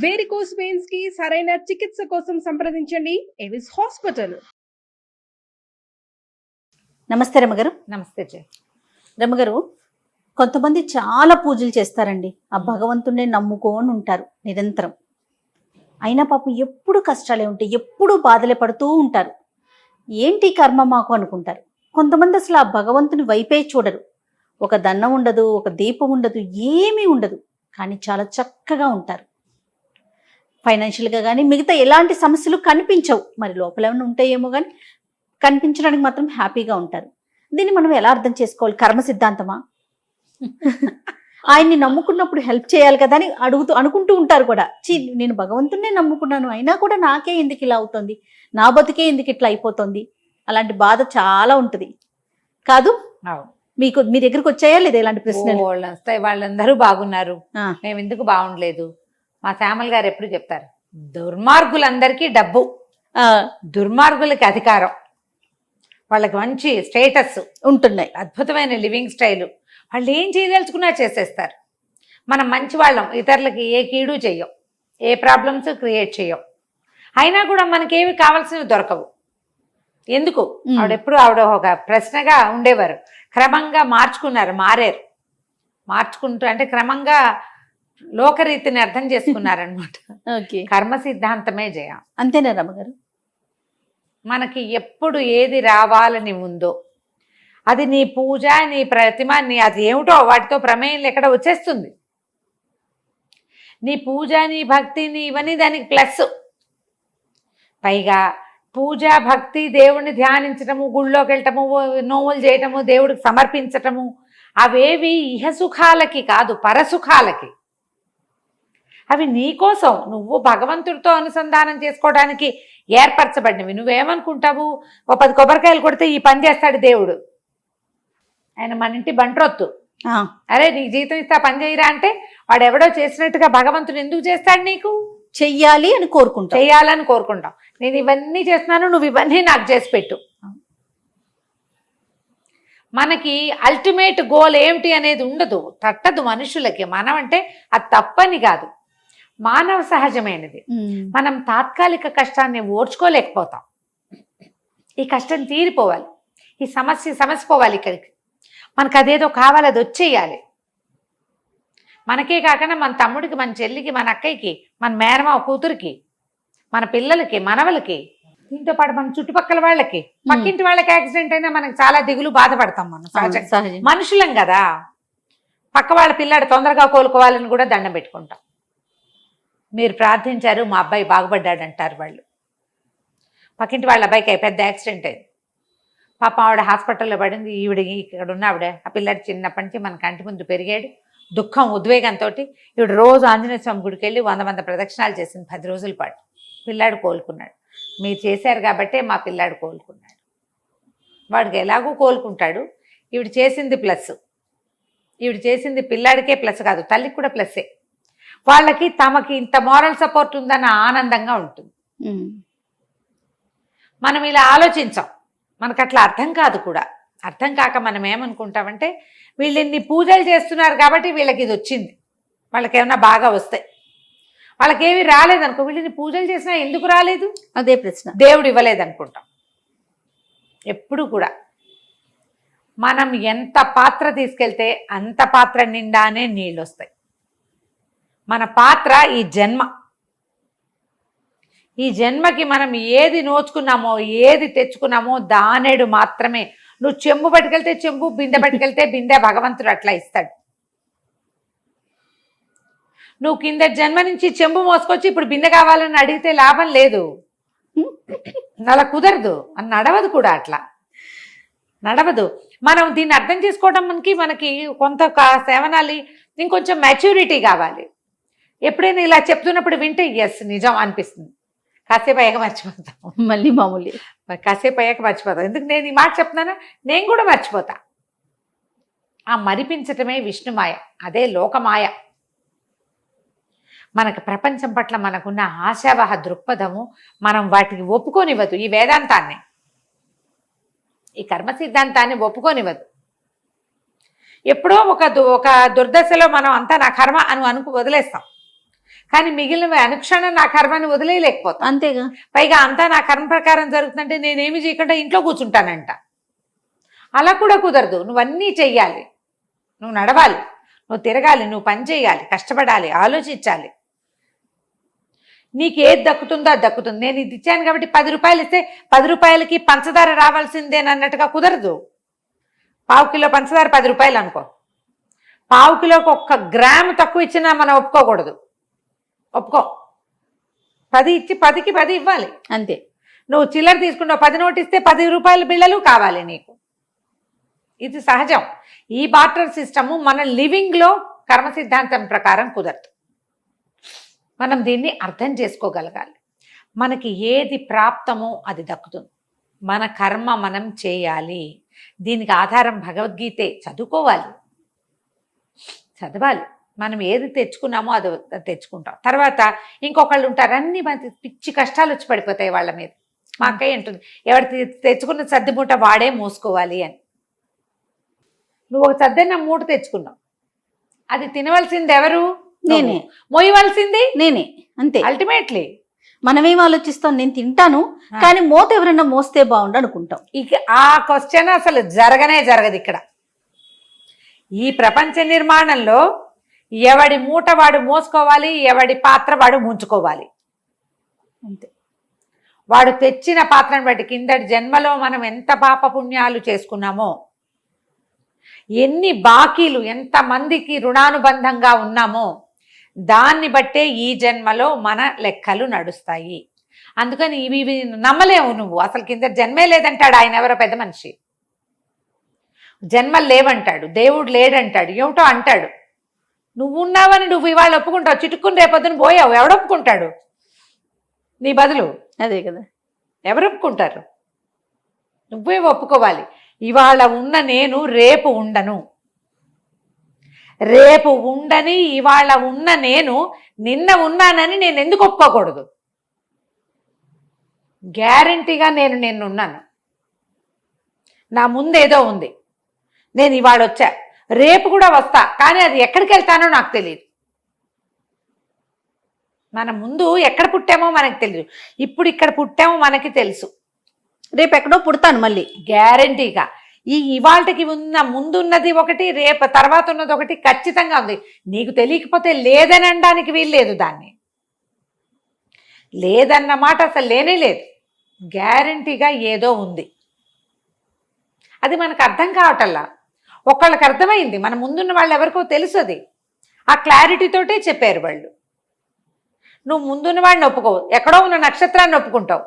Varicose veins కి సరైన చికిత్స కోసం సంప్రదించండి ఎవిస్ హాస్పిటల్. నమస్తే రమగారు. నమస్తే రమగారు, కొంతమంది చాలా పూజలు చేస్తారండి, ఆ భగవంతుడిని నమ్ముకొని ఉంటారు నిరంతరం. అయినా పాపం ఎప్పుడు కష్టాలే ఉంటాయి, ఎప్పుడు బాధలే పడుతూ ఉంటారు. ఏంటి కర్మ మాకు అనుకుంటారు. కొంతమంది అసలు ఆ భగవంతుని వైపే చూడరు. ఒక దండం ఉండదు, ఒక దీపం ఉండదు, ఏమీ ఉండదు, కానీ చాలా చక్కగా ఉంటారు. ఫైనాన్షియల్గా కానీ మిగతా ఎలాంటి సమస్యలు కనిపించవు. మరి లోపల ఏమైనా ఉంటాయేమో కానీ కనిపించడానికి మాత్రం హ్యాపీగా ఉంటారు. దీన్ని మనం ఎలా అర్థం చేసుకోవాలి? కర్మ సిద్ధాంతమా? ఆయన్ని నమ్ముకున్నప్పుడు హెల్ప్ చేయాలి కదా అని అనుకుంటూ ఉంటారు కూడా. నేను భగవంతున్నే నమ్ముకున్నాను, అయినా కూడా నాకే ఎందుకు ఇలా అవుతుంది, నా బతుకే ఎందుకు ఇట్లా అయిపోతుంది, అలాంటి బాధ చాలా ఉంటుంది కాదు? మీకు మీ దగ్గరకు వచ్చాయా లేదా ఇలాంటి ప్రశ్నలు? వాళ్ళు వస్తాయి, వాళ్ళందరూ బాగున్నారు, మేము ఎందుకు బాగుండలేదు. మా శ్యామల్ గారు ఎప్పుడు చెప్తారు, దుర్మార్గులందరికీ డబ్బు, దుర్మార్గులకి అధికారం, వాళ్ళకి మంచి స్టేటస్ ఉంటున్నాయి, అద్భుతమైన లివింగ్ స్టైలు, వాళ్ళు ఏం చేయదలుచుకున్నా చేసేస్తారు. మనం మంచి వాళ్ళం, ఇతరులకి ఏ కీడు చెయ్యం, ఏ ప్రాబ్లమ్స్ క్రియేట్ చెయ్యం, అయినా కూడా మనకేవి కావాల్సినవి దొరకవు. ఎందుకు? ఆవిడ ఒక ప్రశ్నగా ఉండేవారు. క్రమంగా మారారు. మార్చుకుంటూ అంటే క్రమంగా లోకరీతిని అర్థం చేసుకున్నారనమాట. కర్మ సిద్ధాంతమే జయ. అంతేనా రమగారు? మనకి ఎప్పుడు ఏది రావాలని ఉందో అది నీ పూజ, నీ ప్రతిమ, నీ అది ఏమిటో వాటితో ప్రమేయం ఎక్కడ వచ్చేస్తుంది. నీ పూజ, నీ భక్తి, నీ ఇవన్నీ దానికి ప్లస్. పైగా పూజ, భక్తి, దేవుణ్ణి ధ్యానించటము, గుళ్ళోకి వెళ్ళటము, నోములు చేయటము, దేవుడికి సమర్పించటము, అవేవి ఇహసుఖాలకి కాదు, పరసుఖాలకి. అవి నీకోసం, నువ్వు భగవంతుడితో అనుసంధానం చేసుకోవడానికి ఏర్పరచబడినవి. నువ్వేమనుకుంటావు, ఓ 10 కొబ్బరికాయలు కొడితే ఈ పని చేస్తాడు దేవుడు, ఆయన మన ఇంటి బంట్రొత్తు, అరే నీకు జీతం ఇస్తా పని చేయరా అంటే వాడు ఎవడో చేసినట్టుగా భగవంతుడు ఎందుకు చేస్తాడు? నీకు చెయ్యాలని కోరుకుంటాం. నేను ఇవన్నీ చేస్తున్నాను, నువ్వు ఇవన్నీ నాకు చేసి పెట్టు. మనకి అల్టిమేట్ గోల్ ఏమిటి అనేది ఉండదు, తట్టదు మనుషులకి. మనం అంటే అది తప్పని కాదు, మానవ సహజమైనది. మనం తాత్కాలిక కష్టాన్ని ఓర్చుకోలేకపోతాం. ఈ కష్టం తీరిపోవాలి, ఈ సమస్య పోవాలి. ఇక్కడికి మనకు అదేదో కావాలి, అది వచ్చేయాలి. మనకే కాకుండా మన తమ్ముడికి, మన చెల్లికి, మన అక్కయ్యకి, మన మేనమావ కూతురికి, మన పిల్లలకి, మనవలకి, దీంతో పాటు మన చుట్టుపక్కల వాళ్ళకి, పక్కింటి వాళ్ళకి యాక్సిడెంట్ అయినా మనకి చాలా దిగులు, బాధపడతాం. మనం మనుషులం కదా. పక్క వాళ్ళ పిల్లాడు తొందరగా కోలుకోవాలని కూడా దండం పెట్టుకుంటాం. మీరు ప్రార్థించారు, మా అబ్బాయి బాగుపడ్డాడు అంటారు వాళ్ళు. పక్కింటి వాళ్ళ అబ్బాయికి పెద్ద యాక్సిడెంట్ అయింది, పాప ఆవిడ హాస్పిటల్లో పడింది. ఇక్కడ ఉన్న ఆవిడ, ఆ పిల్లాడు చిన్నప్పటి నుంచి మన కంటి ముందు పెరిగాడు. దుఃఖం, ఉద్వేగంతో ఈవిడ రోజు ఆంజనేయ స్వామి గుడికి వెళ్ళి 100 ప్రదక్షిణాలు చేసింది 10 రోజుల పాటు. పిల్లాడు కోలుకున్నాడు. మీరు చేశారు కాబట్టే మా పిల్లాడు కోలుకున్నాడు. వాడికి ఎలాగూ కోలుకుంటాడు. ఈవిడ చేసింది ప్లస్. ఈవిడ చేసింది పిల్లాడికే ప్లస్ కాదు, తల్లికి కూడా ప్లస్సే. వాళ్ళకి తమకి ఇంత మోరల్ సపోర్ట్ ఉందన్న ఆనందంగా ఉంటుంది. మనం ఇలా ఆలోచించాం, మనకు అట్లా అర్థం కాదు కూడా. అర్థం కాక మనం ఏమనుకుంటామంటే, వీళ్ళు ఇన్ని పూజలు చేస్తున్నారు కాబట్టి వీళ్ళకి ఇది వచ్చింది, వాళ్ళకి ఏమన్నా బాగా వస్తాయి. వాళ్ళకేమి రాలేదనుకో, వీళ్ళని పూజలు చేసినా ఎందుకు రాలేదు, అదే ప్రశ్న. దేవుడు ఇవ్వలేదనుకుంటాం. ఎప్పుడు కూడా మనం ఎంత పాత్ర తీసుకెళ్తే అంత పాత్ర నిండానే నీళ్ళు వస్తాయి. మన పాత్ర ఈ జన్మ. ఈ జన్మకి మనం ఏది నోచుకున్నామో, ఏది తెచ్చుకున్నామో దానేడు మాత్రమే. నువ్వు చెంబు పట్టుకెళ్తే చెంబు, బిందె పట్టుకెళ్తే బిందె, భగవంతుడు అట్లా ఇస్తాడు. నువ్వు కింద జన్మ నుంచి చెంబు మోసుకొచ్చి ఇప్పుడు బిందె కావాలని అడిగితే లాభం లేదు, అలా కుదరదు, అని నడవదు కూడా, అట్లా నడవదు. మనం దీన్ని అర్థం చేసుకోవడం మనకి కొంత సేవనాలి, ఇంకొంచెం మెచ్యూరిటీ కావాలి. ఎప్పుడైనా ఇలా చెప్తున్నప్పుడు వింటే ఎస్ నిజం అనిపిస్తుంది, కాసేపు అయ్యాక మర్చిపోతాం, మళ్ళీ మామూలు. కాసేపు అయ్యాక మర్చిపోతాం. ఎందుకు నేను ఈ మాట చెప్తున్నానా, నేను కూడా మర్చిపోతా. ఆ మరిపించటమే విష్ణుమాయ, అదే లోకమాయ. మనకు ప్రపంచం పట్ల మనకున్న ఆశావహ దృక్పథము మనం వాటికి ఒప్పుకోనివ్వదు. ఈ వేదాంతాన్ని, ఈ కర్మ సిద్ధాంతాన్ని ఒప్పుకోనివ్వదు. ఎప్పుడో ఒక దుర్దశలో మనం అంతా నా కర్మ అని వదిలేస్తాం. కానీ మిగిలిన అనుక్షణం నా కర్మని వదిలేయలేకపోతాను. అంతేగా. పైగా అంతా నా కర్మ ప్రకారం జరుగుతుందంటే నేనేమి చేయకుండా ఇంట్లో కూర్చుంటానంట. అలా కూడా కుదరదు. నువ్వన్నీ చెయ్యాలి, నువ్వు నడవాలి, నువ్వు తిరగాలి, నువ్వు పని చేయాలి, కష్టపడాలి, ఆలోచించాలి. నీకు ఏది దక్కుతుందో అది దక్కుతుంది. నేను ఇది ఇచ్చాను కాబట్టి 10 రూపాయలు ఇస్తే 10 రూపాయలకి పంచదార రావాల్సిందేనన్నట్టుగా కుదరదు. 1/4 కిలో పంచదార 10 రూపాయలు అనుకో, 1/4 కిలోకి 1 గ్రాము తక్కువ ఇచ్చినా మనం ఒప్పుకోకూడదు. ఒప్పుకో. 10 ఇచ్చి 10కి 10 ఇవ్వాలి అంతే. నువ్వు చిల్లర తీసుకుంటావు, 10 నోటు ఇస్తే 10 రూపాయల బిళ్ళలు కావాలి నీకు. ఇది సహజం. ఈ బార్టర్ సిస్టము మన లివింగ్లో కర్మ సిద్ధాంతం ప్రకారం కుదరదు. మనం దీన్ని అర్థం చేసుకోగలగాలి. మనకి ఏది ప్రాప్తమో అది దక్కుతుంది. మన కర్మ మనం చేయాలి. దీనికి ఆధారం భగవద్గీతే. చదువుకోవాలి, చదవాలి. మనం ఏది తెచ్చుకున్నామో అది తెచ్చుకుంటాం. తర్వాత ఇంకొకళ్ళు ఉంటారు, అన్ని మంచి పిచ్చి కష్టాలు వచ్చి పడిపోతాయి వాళ్ళ మీద. మా అక్కయ్య ఉంటుంది, ఎవరు తెచ్చుకున్న సర్దిమూట వాడే మోసుకోవాలి అని. నువ్వు ఒక సర్దన్న మూట తెచ్చుకున్నావు, అది తినవలసింది ఎవరు? నేనే. మోయవలసింది నేనే. అంతే. అల్టిమేట్లీ మనమేం ఆలోచిస్తాం, నేను తింటాను కానీ మోత ఎవరైనా మోస్తే బాగుండు అనుకుంటాం. ఇక ఆ క్వశ్చన్ అసలు జరగదు ఇక్కడ. ఈ ప్రపంచ నిర్మాణంలో ఎవడి మూట వాడు మోసుకోవాలి, ఎవడి పాత్ర వాడు ముంచుకోవాలి. అంతే. వాడు తెచ్చిన పాత్రను బట్టి, కిందటి జన్మలో మనం ఎంత పాప పుణ్యాలు చేసుకున్నామో, ఎన్ని బాకీలు, ఎంతమందికి రుణానుబంధంగా ఉన్నామో దాన్ని బట్టే ఈ జన్మలో మన లెక్కలు నడుస్తాయి. అందుకని ఇవి నమ్మలేవు నువ్వు. అసలు కింద జన్మే లేదంటాడు ఆయన, ఎవరో పెద్ద మనిషి. జన్మలు లేవంటాడు, దేవుడు లేడంటాడు, ఏమిటో అంటాడు. నువ్వు ఉన్నావని నువ్వు ఇవాళ ఒప్పుకుంటావు, చిటుక్కుని రేపొద్దున పోయావు, ఎవడు ఒప్పుకుంటాడు నీ బదులు? అదే కదా. ఎవరు ఒప్పుకుంటారు? నువ్వే ఒప్పుకోవాలి. ఇవాళ ఉన్న నేను రేపు ఉండను, రేపు ఉండని ఇవాళ ఉన్న నేను నిన్న ఉన్నానని నేను ఎందుకు ఒప్పుకోకూడదు? గ్యారంటీగా నేను ఉన్నాను. నా ముందేదో ఉంది, నేను ఇవాళ వచ్చా, రేపు కూడా వస్తా, కానీ అది ఎక్కడికి వెళ్తానో నాకు తెలియదు. మన ముందు ఎక్కడ పుట్టామో మనకు తెలియదు, ఇప్పుడు ఇక్కడ పుట్టామో మనకి తెలుసు. రేపు ఎక్కడో పుడతాను మళ్ళీ గ్యారంటీగా. ఇవాళకి ఉన్న ముందున్నది ఒకటి, రేపు తర్వాత ఉన్నది ఒకటి ఖచ్చితంగా ఉంది. నీకు తెలియకపోతే లేదని అనడానికి వీల్లేదు. దాన్ని లేదన్న మాట అసలు లేనే లేదు. గ్యారంటీగా ఏదో ఉంది, అది మనకు అర్థం కావటల్లా. ఒకళ్ళకి అర్థమైంది, మన ముందున్న వాళ్ళు ఎవరికో తెలుసు. అది ఆ క్లారిటీతోటే చెప్పారు వాళ్ళు. నువ్వు ముందున్న వాడిని ఒప్పుకోవు, ఎక్కడో ఉన్న నక్షత్రాన్ని ఒప్పుకుంటావు.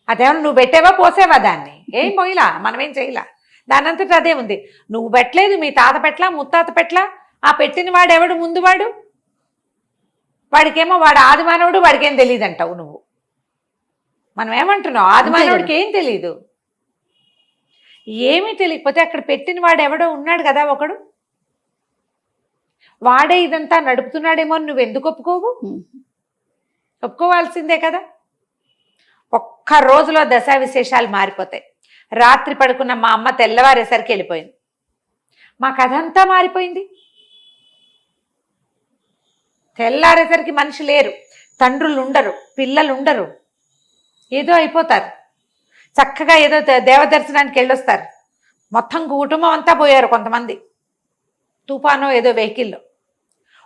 అదేమన్నా నువ్వు పెట్టేవా, పోసేవా? దాన్ని ఏం పోయిలా, మనమేం చేయలా. దానంతట అదే ఉంది. నువ్వు పెట్టలేదు, మీ తాత పెట్లా, ముత్తాత పెట్లా. ఆ పెట్టిన వాడు ఎవడు? ముందు వాడు. వాడికేమో వాడు ఆదిమానవుడు, వాడికేం తెలియదు అంటావు నువ్వు. మనం ఏమంటున్నావు? ఆదిమానవుడికి ఏం తెలీదు. ఏమీ తెలియకపోతే అక్కడ పెట్టిన వాడు ఎవడో ఉన్నాడు కదా ఒకడు, వాడే ఇదంతా నడుపుతున్నాడేమో. నువ్వు ఎందుకు ఒప్పుకోవు? ఒప్పుకోవాల్సిందే కదా. ఒక్క రోజులో దశా విశేషాలు మారిపోతాయి. రాత్రి పడుకున్న మా అమ్మ తెల్లవారేసరికి వెళ్ళిపోయింది. మా కథ అంతా మారిపోయింది. తెల్లారేసరికి మనిషి లేరు, తండ్రులు ఉండరు, పిల్లలు ఉండరు, ఏదో అయిపోతారు. చక్కగా ఏదో దేవదర్శనానికి వెళ్ళొస్తారు. మొత్తం కుటుంబం అంతా పోయారు. కొంతమంది తుఫానో ఏదో వెహికల్లో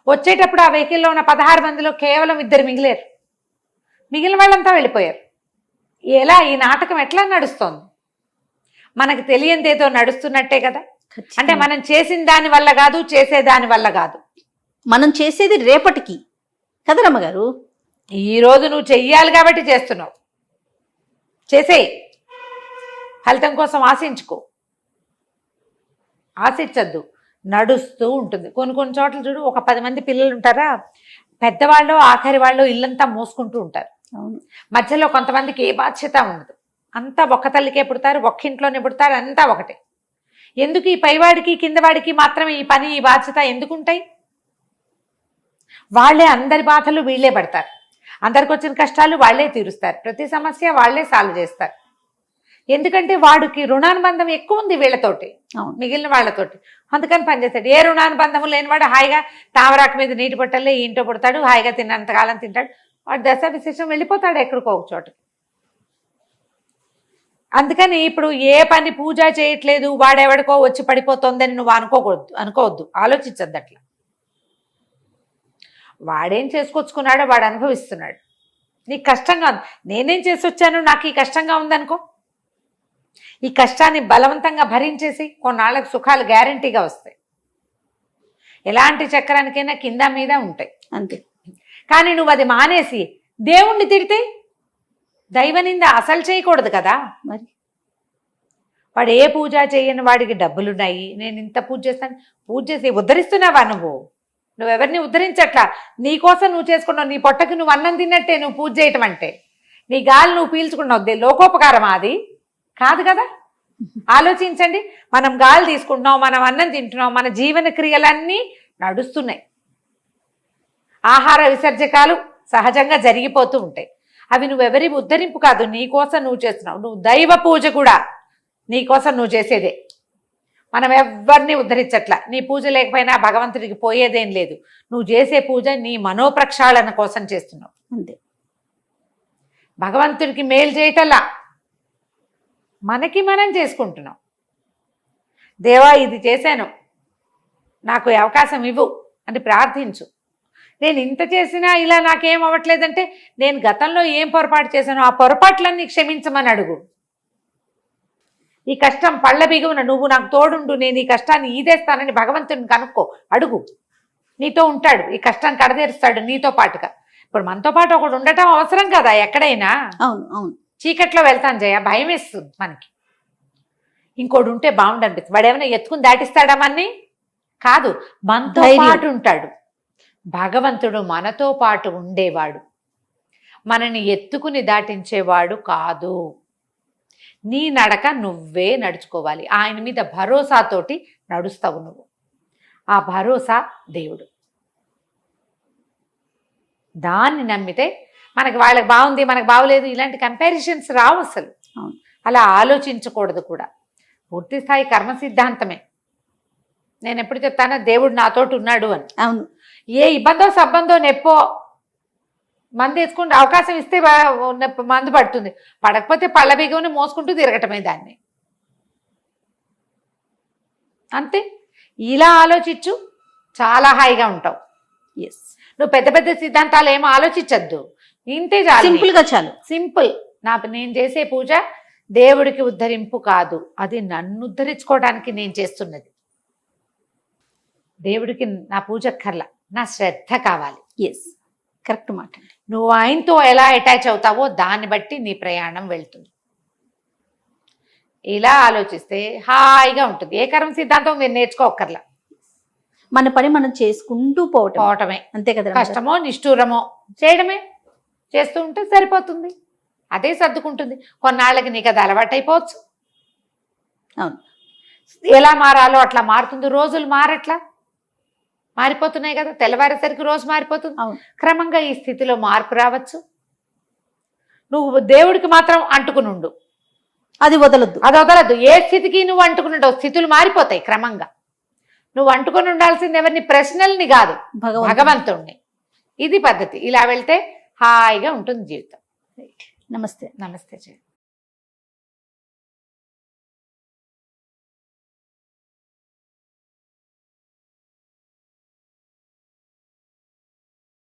వచ్చేటప్పుడు ఆ వెహికల్లో ఉన్న 16 మందిలో కేవలం 2 మిగిలారు. మిగిలిన వాళ్ళంతా వెళ్ళిపోయారు. ఎలా ఈ నాటకం ఎట్లా నడుస్తోంది? మనకు తెలియందేదో నడుస్తున్నట్టే కదా. అంటే మనం చేసిన దాని వల్ల కాదు, చేసేదాని వల్ల కాదు. మనం చేసేది రేపటికి కదా రమ్మగారు. ఈరోజు నువ్వు చెయ్యాలి కాబట్టి చేస్తున్నావు. చేసేయి. ఫలితం కోసం ఆశించుకో, ఆశించద్దు. నడుస్తూ ఉంటుంది. కొన్ని చోట్ల చూడు, ఒక 10 మంది పిల్లలు ఉంటారా, పెద్దవాళ్ళు ఆఖరి వాళ్ళు ఇల్లంతా మోసుకుంటూ ఉంటారు. మధ్యలో కొంతమందికి ఏ బాధ్యత ఉండదు. అంతా ఒక్క తల్లికే పుడతారు, ఒక్క ఇంట్లోనే పుడతారు, అంతా ఒకటే. ఎందుకు ఈ పైవాడికి కిందవాడికి మాత్రమే ఈ పని, ఈ బాధ్యత ఎందుకుంటాయి? వాళ్ళే అందరి బాధలు వీళ్ళే పడతారు, అందరికి వచ్చిన కష్టాలు వాళ్ళే తీరుస్తారు, ప్రతి సమస్య వాళ్ళే సాల్వ్ చేస్తారు. ఎందుకంటే వాడికి రుణానుబంధం ఎక్కువ ఉంది వీళ్ళతోటి, మిగిలిన వాళ్ళతోటి. అందుకని పనిచేస్తాడు. ఏ రుణానుబంధము లేనివాడు హాయిగా తామరాకు మీద నీటి పట్టలే ఇంట్లో పుడతాడు, హాయిగా తిన్నంతకాలం తింటాడు, వాడు దశ విశేషం వెళ్ళిపోతాడు ఎక్కడికో ఒక చోట. అందుకని ఇప్పుడు ఏ పని పూజ చేయట్లేదు వాడెవడికో వచ్చి పడిపోతుందని నువ్వు అనుకోవద్దు, ఆలోచించద్దు అట్లా. వాడేం చేసుకొచ్చుకున్నాడో వాడు అనుభవిస్తున్నాడు. నీకు కష్టంగా ఉంది, నేనేం చేసి వచ్చాను, నాకు ఈ కష్టంగా ఉందనుకో, ఈ కష్టాన్ని బలవంతంగా భరించేసి కొన్నాళ్ళకు సుఖాలు గ్యారంటీగా వస్తాయి. ఎలాంటి చక్రానికైనా కింద మీద ఉంటాయి అంతే. కానీ నువ్వు అది మానేసి దేవుణ్ణి తిడితే దైవనింద అసలు చేయకూడదు కదా. మరి వాడు ఏ పూజ చేయని వాడికి డబ్బులున్నాయి, నేను ఇంత పూజ చేస్తాను, పూజ చేసి ఉద్ధరిస్తున్నావా? నువ్వెవరిని ఉద్ధరించట్లా, నీకోసం నువ్వు చేసుకున్నావు. నీ పొట్టకి నువ్వు అన్నం తిన్నట్టే నువ్వు పూజ చేయటం అంటే. నీ గాలి నువ్వు పీల్చుకున్నావు, లోకోపకారం అది కాదు కదా. ఆలోచించండి, మనం గాలి తీసుకుంటున్నాం, మనం అన్నం తింటున్నాం, మన జీవన క్రియలన్నీ నడుస్తున్నాయి. ఆహార విసర్జకాలు సహజంగా జరిగిపోతూ ఉంటాయి. అవి నువ్వెవరి ఉద్ధరింపు కాదు, నీకోసం నువ్వు చేస్తున్నావు. నువ్వు దైవ పూజ కూడా నీకోసం నువ్వు చేసేదే. మనం ఎవరిని ఉద్ధరించట్లా. నీ పూజ లేకపోయినా భగవంతుడికి పోయేదేం లేదు. నువ్వు చేసే పూజ నీ మనోప్రక్షాళన కోసం చేస్తున్నావు అంతే. భగవంతుడికి మేలు చేయటల్లా, మనకి మనం చేసుకుంటున్నాం. దేవా ఇది చేశాను, నాకు ఈ అవకాశం ఇవ్వు అని ప్రార్థించు. నేను ఇంత చేసినా ఇలా నాకేం అవ్వట్లేదంటే నేను గతంలో ఏం పొరపాటు చేశానో ఆ పొరపాట్లన్నీ క్షమించమని అడుగు. ఈ కష్టం పళ్ళ బిగువున నువ్వు నాకు తోడుండు, నేను ఈ కష్టాన్ని ఈదేస్తానని భగవంతుని కనుక్కో, అడుగు. నీతో ఉంటాడు, ఈ కష్టాన్ని కడతీరుస్తాడు నీతో పాటుగా. ఇప్పుడు మనతో పాటు ఒకడు ఉండటం అవసరం కదా ఎక్కడైనా. అవును అవును. చీకట్లో వెళ్తాను జయ, భయం వేస్తుంది మనకి. ఇంకోటి ఉంటే బాగుండు అనిపిస్తుంది. వాడు ఏమైనా ఎత్తుకుని దాటిస్తాడా మన్ని? కాదు, మనతో పాటు ఉంటాడు. భగవంతుడు మనతో పాటు ఉండేవాడు, మనని ఎత్తుకుని దాటించేవాడు కాదు. నీ నడక నువ్వే నడుచుకోవాలి. ఆయన మీద భరోసాతోటి నడుస్తావు నువ్వు. ఆ భరోసా దేవుడు. దాన్ని నమ్మితే మనకి వాళ్ళకి బాగుంది మనకు బాగోలేదు ఇలాంటి కంపారిజన్స్ రావు అసలు. అలా ఆలోచించకూడదు కూడా. పూర్తి స్థాయి కర్మ సిద్ధాంతమే. నేను ఎప్పుడు చెప్తానో దేవుడు నాతోటి ఉన్నాడు అని. అవును. ఏ ఇబ్బందో సబ్బందో నెప్పో మందు వేసుకుంటే అవకాశం ఇస్తే మందు పడుతుంది, పడకపోతే పళ్ళ బిగువని మోసుకుంటూ తిరగటమే దాన్ని. అంతే. ఇలా ఆలోచించు, చాలా హాయిగా ఉంటావు. ఎస్. నువ్వు పెద్ద పెద్ద సిద్ధాంతాలు ఏమో ఆలోచించద్దు, ఇంతే చాలు. సింపుల్ గా చాలు. సింపుల్. నేను చేసే పూజ దేవుడికి ఉద్ధరింపు కాదు, అది నన్ను ఉద్ధరించుకోవడానికి నేను చేస్తున్నది. దేవుడికి నా పూజ కర్ల, నా శ్రద్ధ కావాలి. ఎస్, కరెక్ట్ మాట. నువ్వు ఆయనతో ఎలా అటాచ్ అవుతావో దాన్ని బట్టి నీ ప్రయాణం వెళ్తుంది. ఇలా ఆలోచిస్తే హాయిగా ఉంటుంది. ఏ కర్మ సిద్ధాంతం మీరు నేర్చుకోకర్లా, మన పని మనం చేసుకుంటూ పోవటమే. అంతే కదా. కష్టమో నిష్ఠూరమో చేయడమే, చేస్తూ ఉంటే సరిపోతుంది. అదే సర్దుకుంటుంది. కొన్నాళ్ళకి నీకు అది అలవాటు అయిపోవచ్చు. అవును. ఎలా మారాలో అట్లా మారుతుంది. రోజులు మారిపోతున్నాయి కదా, తెల్లవారేసరికి రోజు మారిపోతుంది. క్రమంగా ఈ స్థితిలో మార్పు రావచ్చు. నువ్వు దేవుడికి మాత్రం అంటుకునుండు, అది వదలద్దు. ఏ స్థితికి నువ్వు అంటుకునుండవు, స్థితులు మారిపోతాయి క్రమంగా. నువ్వు అంటుకొని ఉండాల్సింది ఎవరిని? ప్రశ్నల్ని కాదు, భగవంతుణ్ణి. ఇది పద్ధతి. ఇలా వెళ్తే హాయిగా ఉంటుంది జీవితం. నమస్తే. నమస్తే జయ.